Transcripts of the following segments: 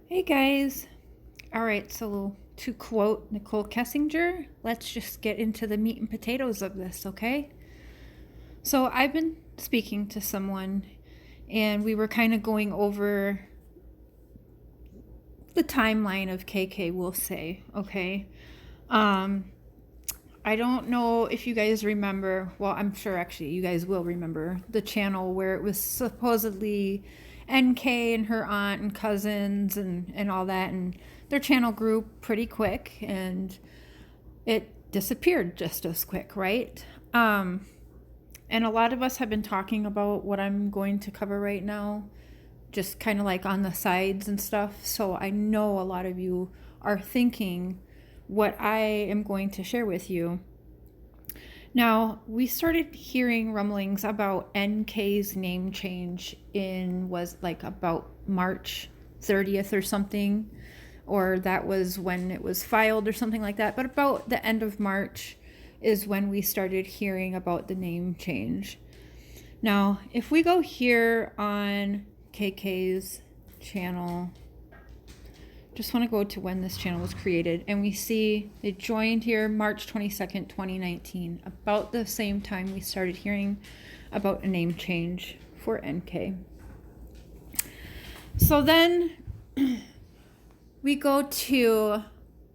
Hey guys. All right, so to quote Nicole Kessinger, let's just get into the meat and potatoes of this, okay? So I've been speaking to someone and we were kind of going over the timeline of KK, we'll say, okay? Um I don't know if you guys remember, well, I'm sure actually you guys will remember the channel where it was supposedly NK and her aunt and cousins and all that. And their channel grew pretty quick and it disappeared just as quick, right? And a lot of us have been talking about what I'm going to cover right now, just kind of like on the sides and stuff. So I know a lot of you are thinking what I am going to share with you. Now, we started hearing rumblings about NK's name change was like about March 30th or something, or that was when it was filed or something like that. But about the end of March is when we started hearing about the name change. Now, if we go here on KK's channel, just want to go to when this channel was created, and we see they joined here March 22nd, 2019, about the same time we started hearing about a name change for NK. So then we go to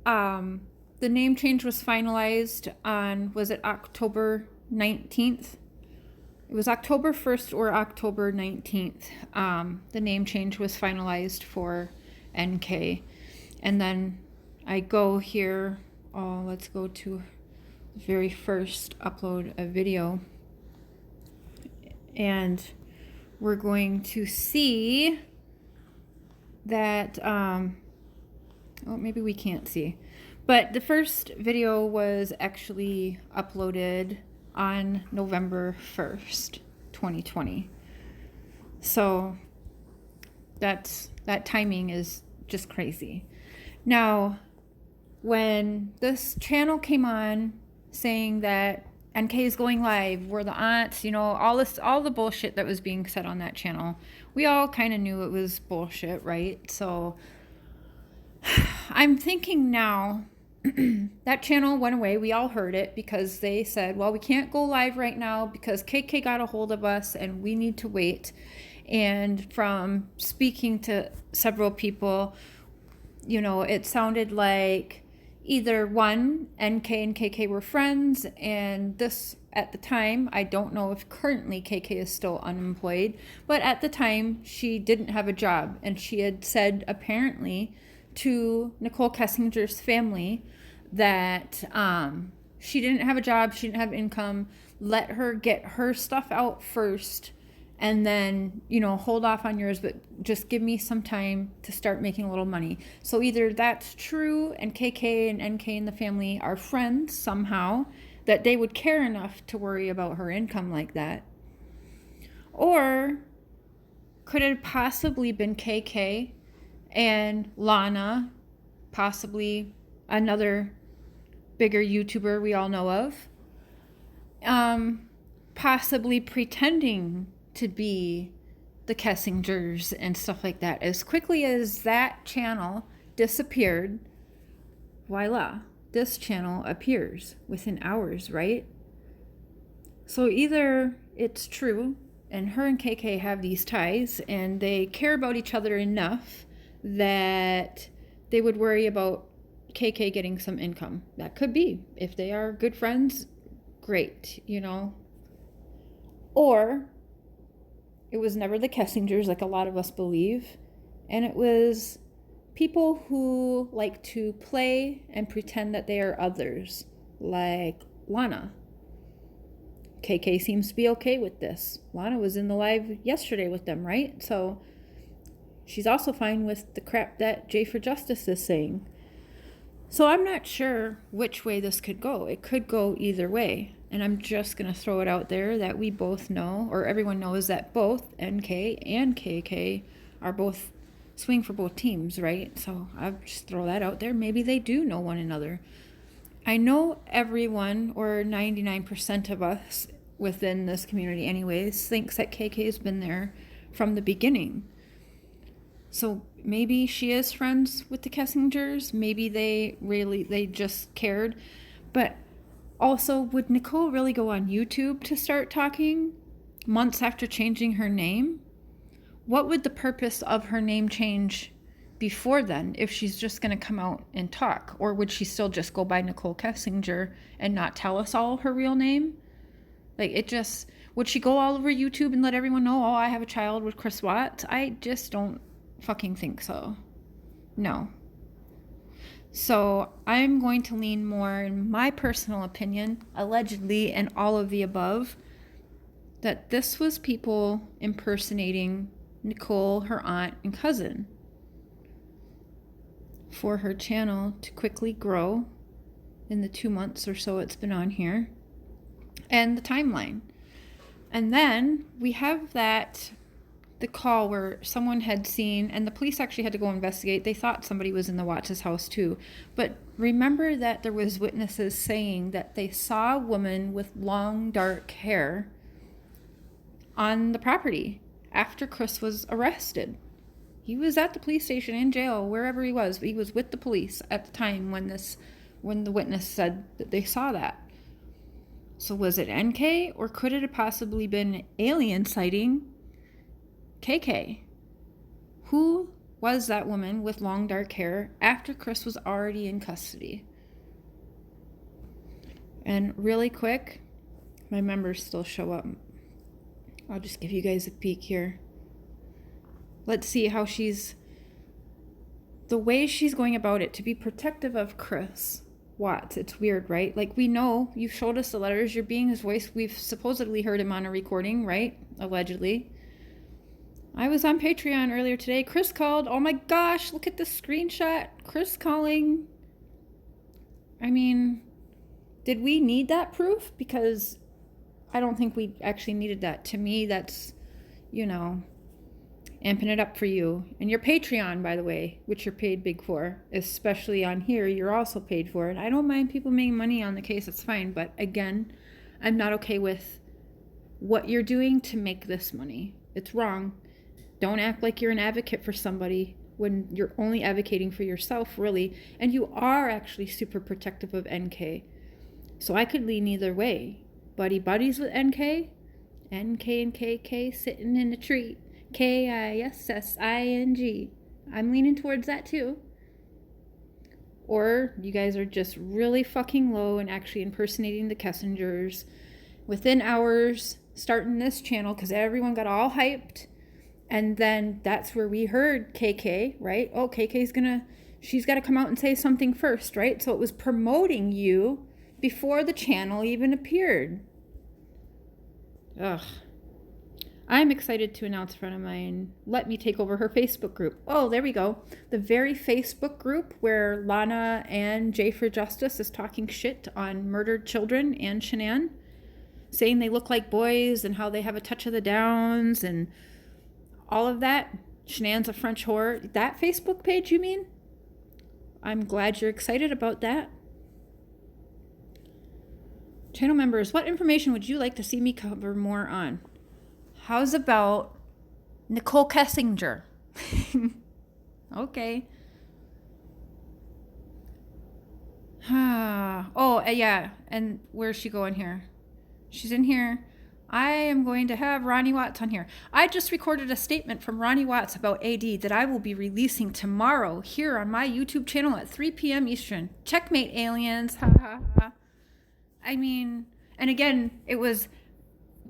the name change was finalized on, was it October 19th? It was October 1st or October 19th. The name change was finalized for NK. And then I go here, let's go to the very first upload a video. And we're going to see that, maybe we can't see. But the first video was actually uploaded on November 1st, 2020. So that timing is just crazy. Now, when this channel came on saying that NK is going live, we're the aunts, all the bullshit that was being said on that channel, we all kind of knew it was bullshit, right? So I'm thinking now that channel went away. We all heard it because they said, well, we can't go live right now because KK got a hold of us and we need to wait. And from speaking to several people, it sounded like either one, NK and KK were friends, and this at the time, I don't know if currently KK is still unemployed, but at the time she didn't have a job, and she had said apparently to Nicole Kessinger's family that she didn't have a job, she didn't have income, let her get her stuff out first, and then, hold off on yours, but just give me some time to start making a little money. So either that's true and KK and NK and the family are friends somehow, that they would care enough to worry about her income like that. Or could it have possibly been KK and Lana, possibly another bigger YouTuber we all know of, possibly pretending to be the Kessingers and stuff like that. As quickly as that channel disappeared, voila, this channel appears within hours, right? So either it's true and her and KK have these ties and they care about each other enough that they would worry about KK getting some income. That could be. If they are good friends, great, Or it was never the Kessingers like a lot of us believe, and it was people who like to play and pretend that they are others, like Lana. KK seems to be okay with this. Lana was in the live yesterday with them, right? So she's also fine with the crap that J for Justice is saying. So I'm not sure which way this could go. It could go either way. And I'm just going to throw it out there that we both know, or everyone knows, that both NK and KK are both swing for both teams, right? So I'll just throw that out there. Maybe they do know one another. I know everyone, or 99% of us within this community anyways, thinks that KK has been there from the beginning. So maybe she is friends with the Kessingers. Maybe they just cared. But also, would Nicole really go on YouTube to start talking months after changing her name? What would the purpose of her name change before then if she's just going to come out and talk? Or would she still just go by Nicole Kessinger and not tell us all her real name? Like, it just, would she go all over YouTube and let everyone know, oh, I have a child with Chris Watts? I just don't fucking think so. No. So I'm going to lean more, in my personal opinion, allegedly, and all of the above, that this was people impersonating Nicole, her aunt and cousin, for her channel to quickly grow in the 2 months or so it's been on here, and the timeline. And then we have the call where someone had seen, and the police actually had to go investigate. They thought somebody was in the Watts' house too. But remember that there was witnesses saying that they saw a woman with long dark hair on the property after Chris was arrested. He was at the police station, in jail, wherever he was. He was with the police at the time when the witness said that they saw that. So was it NK, or could it have possibly been alien sighting KK? Who was that woman with long dark hair after Chris was already in custody? And really quick, my members still show up. I'll just give you guys a peek here. Let's see how the way she's going about it to be protective of Chris Watts. It's weird, right? Like, we know you've showed us the letters, you're being his voice. We've supposedly heard him on a recording, right? Allegedly. I was on Patreon earlier today. Chris called. Oh my gosh, look at this screenshot. Chris calling. I mean, did we need that proof? Because I don't think we actually needed that. To me, that's, amping it up for you. And your Patreon, by the way, which you're paid big for, especially on here, you're also paid for it. I don't mind people making money on the case, it's fine. But again, I'm not okay with what you're doing to make this money. It's wrong. Don't act like you're an advocate for somebody when you're only advocating for yourself, really. And you are actually super protective of NK. So I could lean either way. Buddies with NK and KK sitting in a tree. Kissing. I'm leaning towards that too. Or you guys are just really fucking low and actually impersonating the Kessingers within hours starting this channel, because everyone got all hyped. And then that's where we heard KK, right? Oh, she's got to come out and say something first, right? So it was promoting you before the channel even appeared. Ugh. I'm excited to announce a friend of mine let me take over her Facebook group. Oh, there we go. The very Facebook group where Lana and Jay for Justice is talking shit on murdered children and Shanann, saying they look like boys and how they have a touch of the Downs and all of that. Shanann's a French whore. That Facebook page, you mean? I'm glad you're excited about that. Channel members, what information would you like to see me cover more on? How's about Nicole Kessinger? Okay. Oh, yeah. And where's she going here? She's in here. I am going to have Ronnie Watts on here. I just recorded a statement from Ronnie Watts about AD that I will be releasing tomorrow here on my YouTube channel at 3 p.m. Eastern. Checkmate, aliens. Ha ha ha. I mean, and again, it was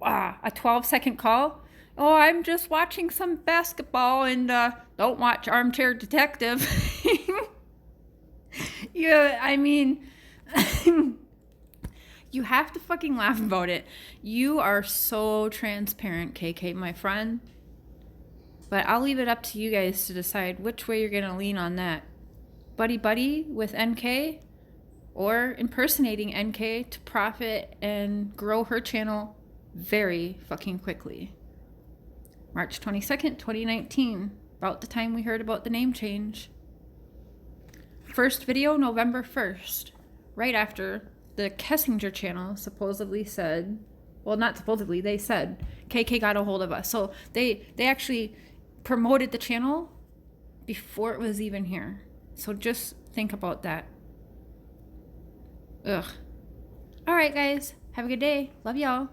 a 12-second call. Oh, I'm just watching some basketball and don't watch Armchair Detective. Yeah, I mean, you have to fucking laugh about it. You are so transparent, KK, my friend. But I'll leave it up to you guys to decide which way you're going to lean on that. Buddy with NK, or impersonating NK to profit and grow her channel very fucking quickly. March 22nd, 2019, about the time we heard about the name change. First video, November 1st, right after the Kessinger channel supposedly said, well, not supposedly, they said KK got a hold of us. So they actually promoted the channel before it was even here. So just think about that. Ugh. All right, guys. Have a good day. Love y'all.